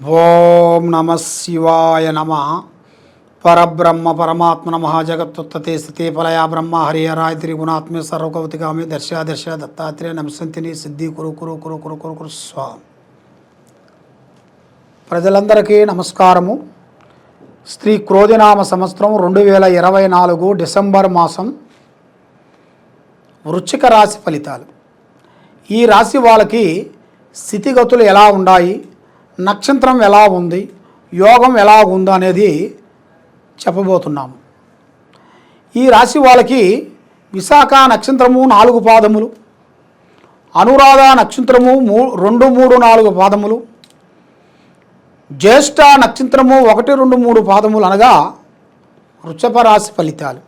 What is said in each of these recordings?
ఓం నమ శివాయ నమ. పరబ్రహ్మ పరమాత్మ నమ. జగత్తుత్తే స్థితి ఫలయా బ్రహ్మ హరిహరాయ త్రిగుణాత్మ సర్వకౌతికామి దర్శ దర్శ దత్తాత్రేయ నమసంతిని సిద్ధి కురు కురు కురు కురు కురు కురు స్వామి. ప్రజలందరికీ నమస్కారము. శ్రీ క్రోధినామ సంవత్సరం 2024 డిసెంబర్ మాసం వృశ్చిక రాశి ఫలితాలు. ఈ రాశి వాళ్ళకి స్థితిగతులు ఎలా ఉన్నాయి, నక్షత్రం ఎలా ఉంది, యోగం ఎలా ఉందో అనేది చెప్పబోతున్నాము. ఈ రాశి వాళ్ళకి విశాఖ నక్షత్రము 4 పాదములు, అనురాధ నక్షత్రము 2, 3, 4 పాదములు, జ్యేష్ఠ నక్షత్రము 1, 2, 3 పాదములు అనగా వృషభ రాశి ఫలితాలు.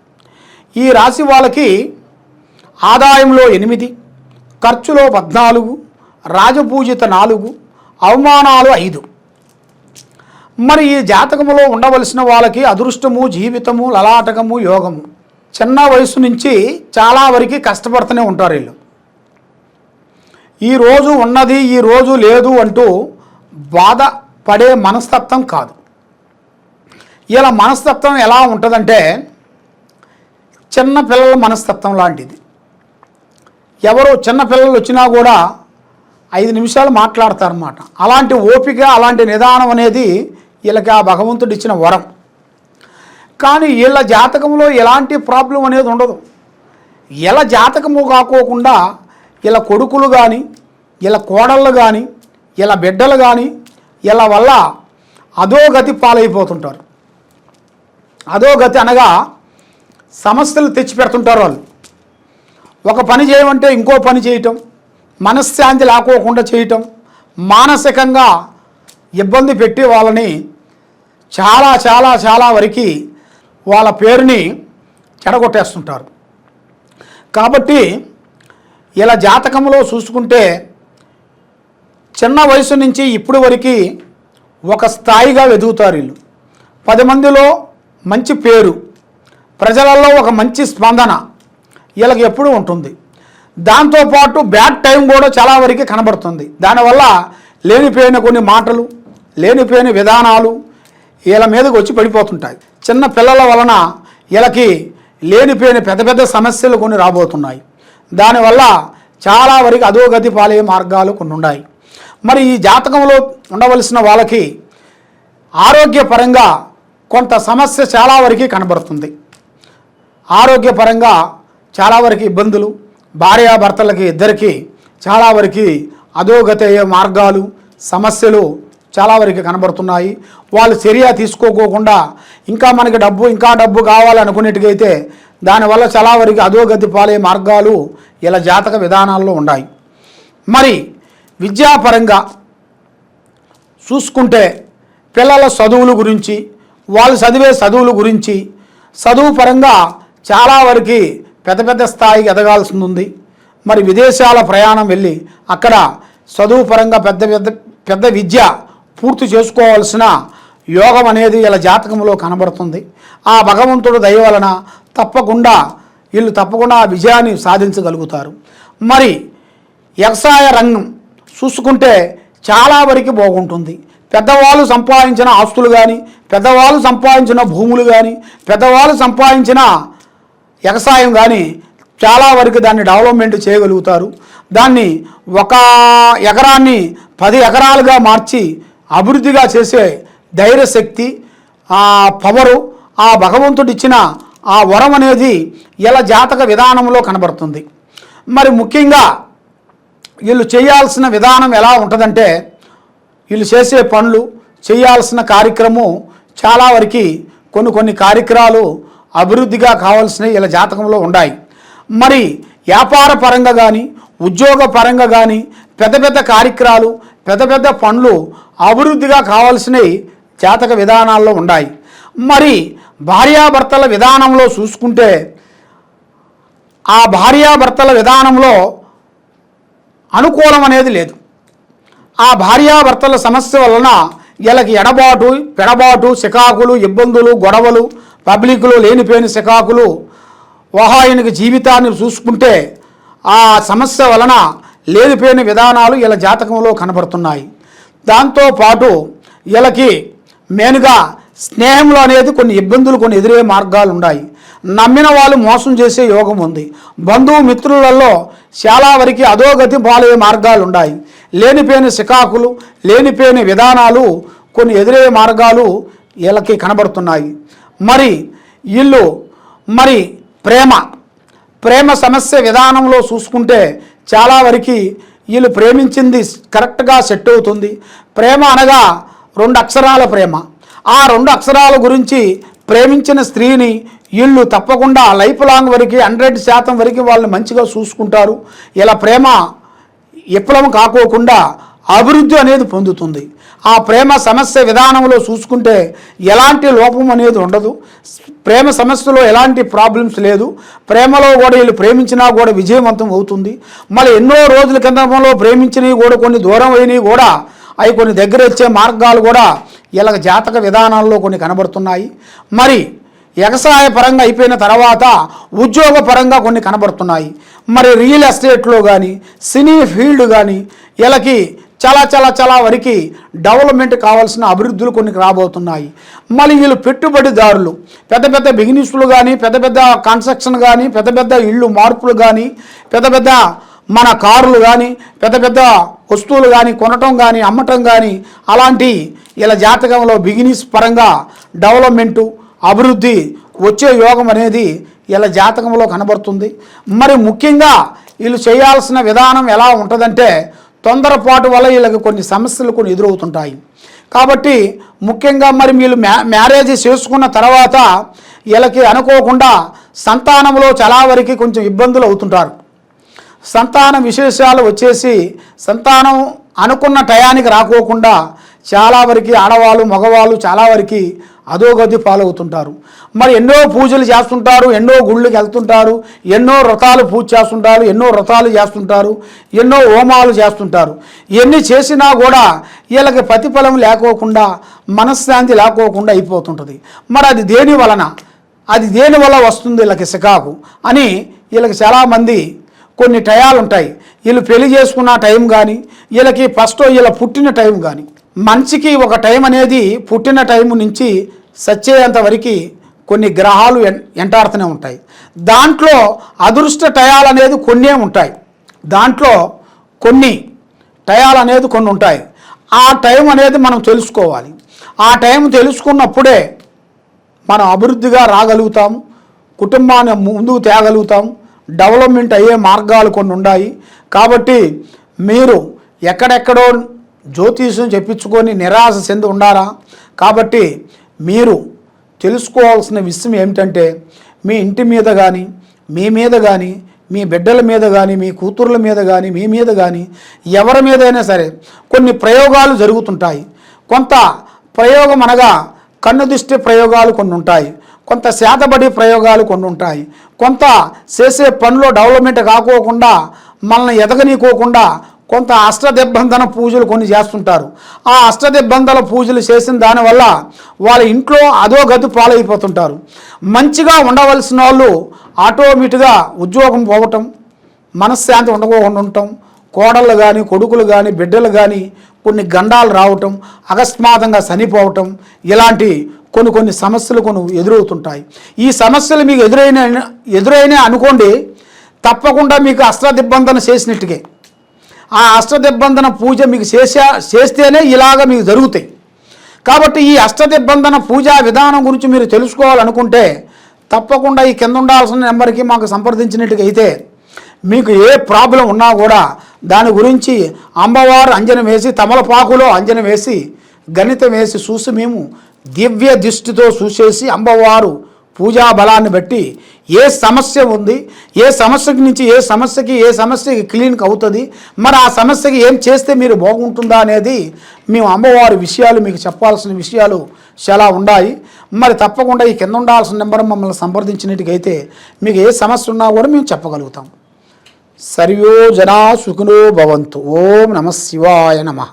ఈ రాశి వాళ్ళకి ఆదాయంలో 8, ఖర్చులో 14, రాజపూజిత 4, అవమానాలు 5. మరి ఈ జాతకములో ఉండవలసిన వాళ్ళకి అదృష్టము, జీవితము, లలాటకము, యోగము. చిన్న వయసు నుంచి చాలా వరకు కష్టపడుతూనే ఉంటారు వీళ్ళు. ఈరోజు ఉన్నది ఈరోజు లేదు అంటూ బాధపడే మనస్తత్వం కాదు. ఇలా మనస్తత్వం ఎలా ఉంటుందంటే చిన్న పిల్లల మనస్తత్వం లాంటిది. ఎవరు చిన్న పిల్లలు వచ్చినా కూడా 5 నిమిషాలు మాట్లాడతారన్నమాట. అలాంటి ఓపిక, అలాంటి నిదానం అనేది వీళ్ళకి ఆ భగవంతుడు ఇచ్చిన వరం. కానీ వీళ్ళ జాతకంలో ఎలాంటి ప్రాబ్లం అనేది ఉండదు. వీళ్ళ జాతకము కాకోకుండా వీళ్ళ కొడుకులు కానీ, వీళ్ళ కోడళ్ళు కానీ, వీళ్ళ బిడ్డలు కానీ వీళ్ళ వల్ల అధోగతి పాలైపోతుంటారు. అధోగతి అనగా సమస్యలు తెచ్చిపెడుతుంటారు వాళ్ళు. ఒక పని చేయమంటే ఇంకో పని చేయటం, మనశ్శాంతి లేకోకుండా చేయటం, మానసికంగా ఇబ్బంది పెట్టి వాళ్ళని చాలా చాలా చాలా వరకు వాళ్ళ పేరుని చెడగొట్టేస్తుంటారు. కాబట్టి ఇలా జాతకంలో చూసుకుంటే చిన్న వయసు నుంచి ఇప్పుడు వరకు ఒక స్థాయిగా ఎదుగుతారు వీళ్ళు. 10 మందిలో మంచి పేరు, ప్రజలలో ఒక మంచి స్పందన వీళ్ళకి ఎప్పుడూ ఉంటుంది. దాంతోపాటు బ్యాడ్ టైం కూడా చాలా వరకు కనబడుతుంది. దానివల్ల లేనిపోయిన కొన్ని మాటలు, లేనిపోయిన విధానాలు వీళ్ళ మీదకి వచ్చి పడిపోతుంటాయి. చిన్న పిల్లల వలన వీళ్ళకి లేనిపోయిన పెద్ద పెద్ద సమస్యలు కొన్ని రాబోతున్నాయి. దానివల్ల చాలా వరకు అధోగతి పాలే మార్గాలు కొన్ని ఉన్నాయి. మరి ఈ జాతకంలో ఉండవలసిన వాళ్ళకి ఆరోగ్యపరంగా కొంత సమస్య చాలా వరకు కనబడుతుంది. ఆరోగ్యపరంగా చాలా వరకు ఇబ్బందులు, భార్యాభర్తలకి ఇద్దరికి చాలా వరకు అధోగతి అయ్యే మార్గాలు, సమస్యలు చాలా వరకు కనబడుతున్నాయి. వాళ్ళు చర్య తీసుకోకుండా ఇంకా మనకి ఇంకా డబ్బు కావాలనుకునేట్టుగైతే దానివల్ల చాలా వరకు అధోగతి పాలే మార్గాలు ఇలా జాతక విధానాల్లో ఉన్నాయి. మరి విద్యాపరంగా చూసుకుంటే పిల్లల చదువుల గురించి, వాళ్ళు చదివే చదువుల గురించి, చదువు పరంగా చాలా వరకు పెద్ద పెద్ద స్థాయికి ఎదగాల్సి ఉంది. మరి విదేశాల ప్రయాణం వెళ్ళి అక్కడ చదువు పరంగా పెద్ద విద్య పూర్తి చేసుకోవాల్సిన యోగం అనేది ఇలా జాతకంలో కనబడుతుంది. ఆ భగవంతుడు దయ వలన వీళ్ళు తప్పకుండా ఆ విజయాన్ని సాధించగలుగుతారు. మరి వ్యవసాయ రంగం చూసుకుంటే చాలా వరకు బాగుంటుంది. పెద్దవాళ్ళు సంపాదించిన ఆస్తులు కానీ, పెద్దవాళ్ళు సంపాదించిన భూములు కానీ, పెద్దవాళ్ళు సంపాదించిన వ్యవసాయం కానీ చాలా వరకు దాన్ని డెవలప్మెంట్ చేయగలుగుతారు. దాన్ని 1 ఎకరాన్ని 10 ఎకరాలుగా మార్చి అభివృద్ధిగా చేసే ధైర్యశక్తి, ఆ పవరు, ఆ భగవంతుడు ఇచ్చిన ఆ వరం అనేది ఇలా జాతక విధానంలో కనబడుతుంది. మరి ముఖ్యంగా వీళ్ళు చేయాల్సిన విధానం ఎలా ఉంటుందంటే వీళ్ళు చేసే పనులు, చేయాల్సిన కార్యక్రమం చాలా వరకు కొన్ని కార్యక్రమాలు అభివృద్ధిగా కావాల్సినవి ఇలా జాతకంలో ఉన్నాయి. మరి వ్యాపార పరంగా కానీ, ఉద్యోగ పరంగా కానీ పెద్ద కార్యక్రమాలు, పెద్ద పనులు అభివృద్ధిగా కావాల్సినవి జాతక విధానాల్లో ఉన్నాయి. మరి భార్యాభర్తల విధానంలో చూసుకుంటే ఆ భార్యాభర్తల విధానంలో అనుకూలం అనేది లేదు. ఆ భార్యాభర్తల సమస్య వలన వీళ్ళకి పెడబాటు, చికాకులు, ఇబ్బందులు, గొడవలు, పబ్లిక్లో లేనిపోయిన చికాకులు, వాహాయనికి జీవితాన్ని చూసుకుంటే ఆ సమస్య వలన లేనిపోయిన విధానాలు ఇలా జాతకంలో కనబడుతున్నాయి. దాంతోపాటు వీళ్ళకి మెయిన్గా స్నేహంలో అనేది కొన్ని ఇబ్బందులు కొన్ని ఎదురయ్యే మార్గాలు ఉన్నాయి. నమ్మిన వాళ్ళు మోసం చేసే యోగం ఉంది. బంధువు మిత్రులలో చాలా వరకు అధోగతి పాలయ్యే మార్గాలు ఉన్నాయి. లేనిపోయిన సికాకులు, లేనిపోయిన విధానాలు కొన్ని ఎదురయ్యే మార్గాలు వీళ్ళకి కనబడుతున్నాయి. మరి వీళ్ళు ప్రేమ సమస్య విధానంలో చూసుకుంటే చాలా వరకు వీళ్ళు ప్రేమించింది కరెక్ట్గా సెట్ అవుతుంది. ప్రేమ అనగా 2 అక్షరాల ప్రేమ. ఆ 2 అక్షరాల గురించి ప్రేమించిన స్త్రీని వీళ్ళు తప్పకుండా లైఫ్ లాంగ్ వరకు 100% వరకు వాళ్ళని మంచిగా చూసుకుంటారు. ఇలా ప్రేమ విప్లవం కాకోకుండా అభివృద్ధి అనేది పొందుతుంది. ఆ ప్రేమ సమస్య విధానంలో చూసుకుంటే ఎలాంటి లోపం అనేది ఉండదు. ప్రేమ సమస్యలో ఎలాంటి ప్రాబ్లమ్స్ లేదు. ప్రేమలో కూడా వీళ్ళు ప్రేమించినా కూడా విజయవంతం అవుతుంది. మళ్ళీ ఎన్నో రోజుల కిందలో ప్రేమించినవి కూడా కొన్ని దూరం అయినవి కూడా అవి కొన్ని దగ్గర వచ్చే మార్గాలు కూడా వీళ్ళ జాతక విధానాల్లో కొన్ని కనబడుతున్నాయి. మరి వ్యవసాయ పరంగా అయిపోయిన తర్వాత ఉద్యోగ పరంగా కొన్ని కనబడుతున్నాయి. మరి రియల్ ఎస్టేట్లో కానీ సినీ ఫీల్డ్ కానీ వీళ్ళకి చాలా వరకు డెవలప్మెంట్ కావాల్సిన అభివృద్ధులు కొన్ని రాబోతున్నాయి. మళ్ళీ వీళ్ళు పెట్టుబడిదారులు పెద్ద బిజినెస్లు కానీ పెద్ద కన్స్ట్రక్షన్ కానీ పెద్ద ఇళ్ళు మార్పులు కానీ పెద్ద మన కార్లు కానీ పెద్ద వస్తువులు కానీ కొనటం కానీ అమ్మటం కానీ అలాంటి ఇలా జాతకంలో బిజినెస్ పరంగా డెవలప్మెంటు అభివృద్ధి వచ్చే యోగం అనేది ఇలా జాతకంలో కనబడుతుంది. మరి ముఖ్యంగా వీళ్ళు చేయాల్సిన విధానం ఎలా ఉంటుందంటే తొందరపాటు వల్ల వీళ్ళకి కొన్ని సమస్యలు కొన్ని ఎదురవుతుంటాయి. కాబట్టి ముఖ్యంగా మరి వీళ్ళు మ్యారేజ్ చేసుకున్న తర్వాత వీళ్ళకి అనుకోకుండా సంతానంలో చాలా వరకు కొంచెం ఇబ్బందులు అవుతుంటారు. సంతాన విశేషాలు వచ్చేసి సంతానం అనుకున్న టయానికి రాకోకుండా చాలా వరకు ఆడవాళ్ళు మగవాళ్ళు చాలా వరకు అధోగతి పాలవుతుంటారు. మరి ఎన్నో పూజలు చేస్తుంటారు, ఎన్నో గుళ్ళకి వెళ్తుంటారు, ఎన్నో వ్రతాలు పూజ చేస్తుంటారు, ఎన్నో వ్రతాలు చేస్తుంటారు, ఎన్నో హోమాలు చేస్తుంటారు. ఇవన్నీ చేసినా కూడా వీళ్ళకి ప్రతిఫలం లేకోకుండా మనశ్శాంతి లేకోకుండా అయిపోతుంటుంది. మరి అది దేని వల్ల వస్తుంది వీళ్ళకి సికాకు అని వీళ్ళకి చాలామంది కొన్ని టయాలు ఉంటాయి. వీళ్ళు పెళ్లి చేసుకున్న టైం కానీ వీళ్ళకి ఫస్ట్ వీళ్ళ పుట్టిన టైం కానీ మనిషికి ఒక టైం అనేది పుట్టిన టైం నుంచి సచ్చేంత వరకు కొన్ని గ్రహాలు ఎంటాడుతూనే ఉంటాయి. దాంట్లో అదృష్ట టయాలు అనేది కొన్నే ఉంటాయి. దాంట్లో కొన్ని టయాలు అనేది కొన్ని ఉంటాయి. ఆ టైం అనేది మనం తెలుసుకోవాలి. ఆ టైం తెలుసుకున్నప్పుడే మనం అభివృద్ధిగా రాగలుగుతాము, కుటుంబాన్ని ముందుకు తేగలుగుతాము, డెవలప్మెంట్ అయ్యే మార్గాలు కొన్ని ఉన్నాయి. కాబట్టి మీరు ఎక్కడెక్కడో జ్యోతిష్యం చెప్పించుకొని నిరాశ చెంది ఉండారా? కాబట్టి మీరు తెలుసుకోవాల్సిన విషయం ఏమిటంటే మీ ఇంటి మీద కానీ మీ మీద కానీ మీ బిడ్డల మీద కానీ మీ కూతుర్ల మీద కానీ మీ మీద కానీ ఎవరి మీదైనా సరే కొన్ని ప్రయోగాలు జరుగుతుంటాయి. కొంత ప్రయోగం అనగా కన్ను దిష్టి ప్రయోగాలు కొన్ని ఉంటాయి, కొంత శాతబడి ప్రయోగాలు కొన్ని ఉంటాయి, కొంత చేసే పనిలో డెవలప్మెంట్ కాకోకుండా మనల్ని ఎదగనీకోకుండా కొంత అష్టదిబ్బంధన పూజలు కొన్ని చేస్తుంటారు. ఆ అష్టదిబ్బంధన పూజలు చేసిన దానివల్ల వాళ్ళ ఇంట్లో అధోగతి పాలైపోతుంటారు. మంచిగా ఉండవలసిన వాళ్ళు ఆటోమేటిక్గా ఉద్యోగం పోవటం, మనశ్శాంతి ఉండకుండా ఉండటం, కోడళ్ళు కానీ కొడుకులు కానీ బిడ్డలు కానీ కొన్ని గండాలు రావటం, అకస్మాత్తుగా చనిపోవటం, ఇలాంటి కొన్ని సమస్యలు కొన్ని ఎదురవుతుంటాయి. ఈ సమస్యలు మీకు ఎదురైనా అనుకోండి, తప్పకుండా మీకు అష్టదిబ్బంధన చేసినట్టుగా ఆ అష్టదిబ్బంధన పూజ మీకు చేస్తేనే ఇలాగ మీకు జరుగుతాయి. కాబట్టి ఈ అష్టదిబ్బంధన పూజా విధానం గురించి మీరు తెలుసుకోవాలనుకుంటే తప్పకుండా ఈ కింద ఉండాల్సిన నెంబర్కి మాకు సంప్రదించినట్టుగా అయితే మీకు ఏ ప్రాబ్లం ఉన్నా కూడా దాని గురించి అమ్మవారు అంజనం వేసి తమలపాకులో అంజనం వేసి గణితం వేసి చూసి మేము దివ్య దృష్టితో చూసేసి అమ్మవారు పూజా బలాన్ని బట్టి ఏ సమస్య ఉంది, ఏ సమస్యకి నుంచి ఏ సమస్యకి క్లీన్కి అవుతుంది, మరి ఆ సమస్యకి ఏం చేస్తే మీరు బాగుంటుందా అనేది మేము అమ్మవారి విషయాలు మీకు చెప్పాల్సిన విషయాలు చాలా ఉన్నాయి. మరి తప్పకుండా ఈ కింద ఉండాల్సిన నెంబర్ మమ్మల్ని సంప్రదించినట్టుగైతే మీకు ఏ సమస్య ఉన్నా కూడా మేము చెప్పగలుగుతాం. సర్వో జనా సుఖినో భవంతు. ఓం నమః శివాయ నమః.